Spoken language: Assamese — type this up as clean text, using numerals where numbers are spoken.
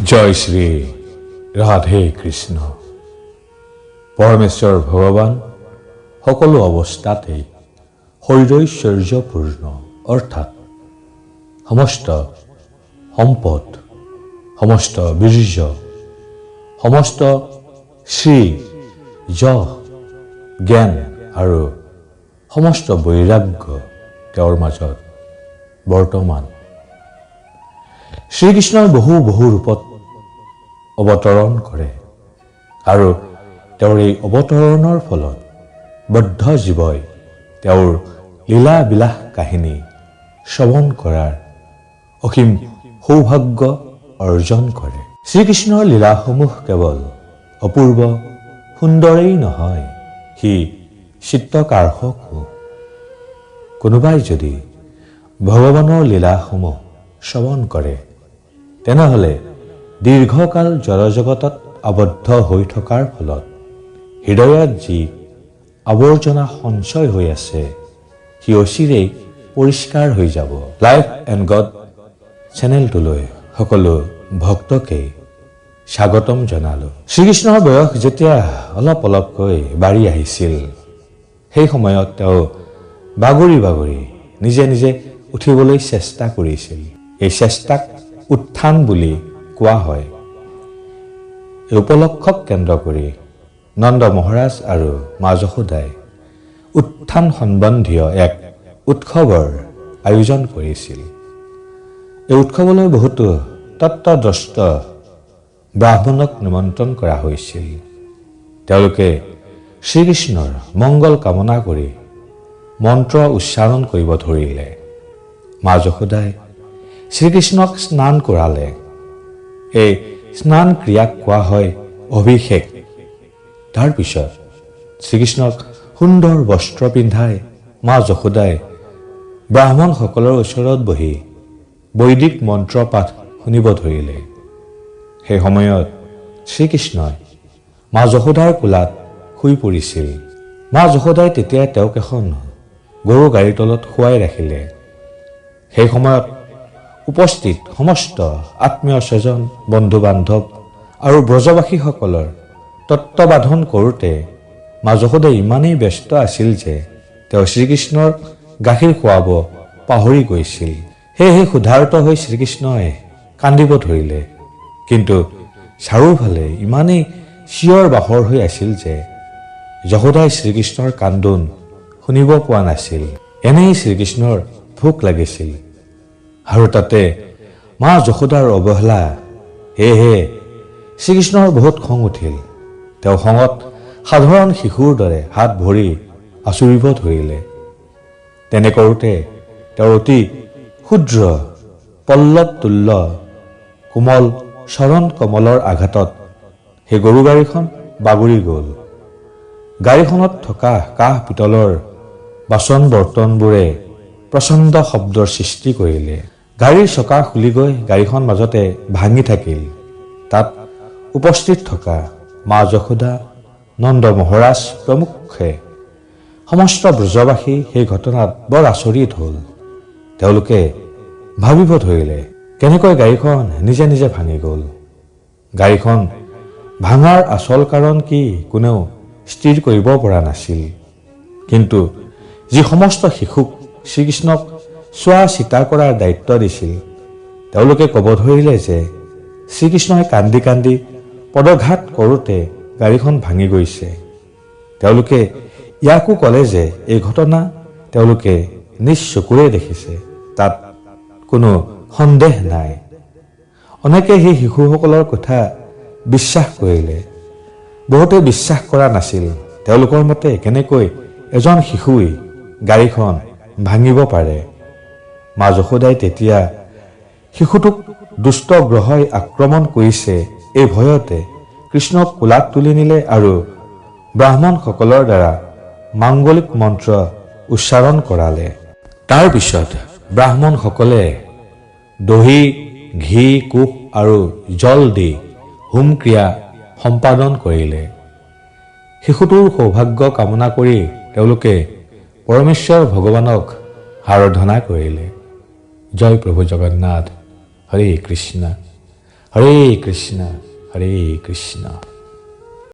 জয় শ্ৰী ৰাধে কৃষ্ণ। পৰমেশ্বৰ ভগৱান সকলো অৱস্থাতেই শৈৰৈশ্বৰ্যপূৰ্ণ অৰ্থাৎ সমস্ত সম্পদ, সমস্ত বীৰ্য, সমস্ত শ্ৰী যশ জ্ঞান আৰু সমস্ত বৈৰাগ্য তেওঁৰ মাজত বৰ্তমান। শ্ৰীকৃষ্ণই বহু বহু ৰূপত অৱতৰণ কৰে আৰু তেওঁৰ এই অৱতৰণৰ ফলত বদ্ধ জীৱই তেওঁৰ লীলা বিলাস কাহিনী শ্ৰৱণ কৰাৰ অসীম সৌভাগ্য অৰ্জন কৰে। শ্ৰীকৃষ্ণৰ লীলাসমূহ কেৱল অপূৰ্ব সুন্দৰেই নহয়, সি চিত্তকাৰ্ষকো। কোনোবাই যদি ভগৱানৰ লীলাসমূহ শ্ৰৱণ কৰে তেনেহলে দীৰ্ঘকাল জড়জগতত আবদ্ধ হৈ থকাৰ ফলত হৃদয়ত যি আৱৰ্জনা সঞ্চয় হৈ আছে সি অচিৰেই পৰিষ্কাৰ হৈ যাব। লাইফ এণ্ড গড চেনেলটোলৈ সকলো ভক্তকে স্বাগতম জনালো। শ্ৰীকৃষ্ণৰ বয়স যেতিয়া অলপ অলপকৈ বাঢ়ি আহিছিল সেই সময়ত তেওঁ বাগৰি বাগৰি নিজে নিজে উঠিবলৈ চেষ্টা কৰিছিল। এই চেষ্টাক উত্থান বুলি কোৱা হয়। এই উপলক্ষক কেন্দ্ৰ কৰি নন্দ মহাৰাজ আৰু মা যশোদাই উত্থান সম্বন্ধীয় এক উৎসৱৰ আয়োজন কৰিছিল। এই উৎসৱলৈ বহুতো তত্ত্বদ্ৰষ্ট ব্ৰাহ্মণক নিমন্ত্ৰণ কৰা হৈছিল। তেওঁলোকে শ্ৰীকৃষ্ণৰ মংগল কামনা কৰি মন্ত্ৰ উচ্চাৰণ কৰিব ধৰিলে। মা যশোদাই শ্ৰীকৃষ্ণক স্নান কৰালে। এই স্নান ক্ৰিয়াক কোৱা হয় অভিষেক। তাৰ পিছত শ্ৰীকৃষ্ণক সুন্দৰ বস্ত্ৰ পিন্ধাই মা যশোদাই ব্ৰাহ্মণসকলৰ ওচৰত বহি বৈদিক মন্ত্ৰ পাঠ শুনিব ধৰিলে। সেই সময়ত শ্ৰীকৃষ্ণই মা যশোদাৰ কোলাত শুই পৰিছিল। মা যশোদাই তেতিয়া তেওঁক এখন গৰু গাড়ীৰ তলত শুৱাই ৰাখিলে। সেই সময়ত উপস্থিত সমস্ত আত্মীয় স্বজন, বন্ধু বান্ধৱ আৰু ব্ৰজবাসীসকলৰ তত্ত্বাৱধান কৰোঁতে মা যশোদা ইমানেই ব্যস্ত আছিল যে তেওঁ শ্ৰীকৃষ্ণৰ গাখীৰ খুৱাব পাহৰি গৈছিল। সেয়েহে ক্ষুধাৰ্ত হৈ শ্ৰীকৃষ্ণই কান্দিব ধৰিলে। কিন্তু চাৰিওফালে ইমানেই চিঞৰ বাখৰ হৈ আছিল যে যশোদাই শ্ৰীকৃষ্ণৰ কান্দোন শুনিব পোৱা নাছিল। এনেই শ্ৰীকৃষ্ণৰ ভোক লাগিছিল আৰু তাতে মা যশোদাৰ অৱহেলা। সেয়েহে শ্ৰীকৃষ্ণৰ বহুত খং উঠিল। তেওঁ খঙত সাধাৰণ শিশুৰ দৰে হাত ভৰি আঁচুৰিব ধৰিলে। তেনে কৰোঁতে তেওঁৰ অতি ক্ষুদ্ৰ পল্লৱ তুল্য কোমল চৰণ কমলৰ আঘাতত সেই গৰু গাড়ীখন বাগৰি গ'ল। গাড়ীখনত থকা কাঁহ পিতলৰ বাচন বৰ্তনবোৰে প্ৰচণ্ড শব্দৰ সৃষ্টি কৰিলে। গাড়ীৰ চকা খুলি গৈ গাড়ীখন মাজতে ভাঙি থাকিল। তাত উপস্থিত থকা মা যশোদা, নন্দ মহাৰাজ প্ৰমুখ্যে সমস্ত ব্ৰজবাসী সেই ঘটনাত বৰ আচৰিত হ'ল। তেওঁলোকে ভাবিব ধৰিলে কেনেকৈ গাড়ীখন নিজে নিজে ভাঙি গ'ল। গাড়ীখন ভাঙাৰ আচল কাৰণ কি কোনেও স্থিৰ কৰিব পৰা নাছিল। কিন্তু যি সমস্ত শিশুক শ্ৰীকৃষ্ণক চোৱা চিতা কৰাৰ দায়িত্ব দিছিল তেওঁলোকে ক'ব ধৰিলে যে শ্ৰীকৃষ্ণই কান্দি কান্দি পদঘাত কৰোঁতে গাড়ীখন ভাঙি গৈছে। তেওঁলোকে ইয়াকো ক'লে যে এই ঘটনা তেওঁলোকে নিজ চকুৰে দেখিছে, তাত কোনো সন্দেহ নাই। অনেকে সেই শিশুসকলৰ কথা বিশ্বাস কৰিলে, বহুতে বিশ্বাস কৰা নাছিল। তেওঁলোকৰ মতে কেনেকৈ এজন শিশুই গাড়ীখন ভাঙিব পাৰে। মা যশোদাই তেতিয়া শিশুটোক দুষ্ট গ্ৰহই আক্ৰমণ কৰিছে এই ভয়তে কৃষ্ণক কোলাত তুলি নিলে আৰু ব্ৰাহ্মণসকলৰ দ্বাৰা মাংগলিক মন্ত্ৰ উচ্চাৰণ কৰালে। তাৰ পিছত ব্ৰাহ্মণসকলে দহি, ঘি, কুশ আৰু জল দি হোম ক্ৰিয়া সম্পাদন কৰিলে। শিশুটোৰ সৌভাগ্য কামনা কৰি তেওঁলোকে পৰমেশ্বৰ ভগৱানক আৰাধনা কৰিলে। জয় প্ৰভু জগন্নাথ। হৰে কৃষ্ণ হৰে কৃষ্ণ হৰে কৃষ্ণ।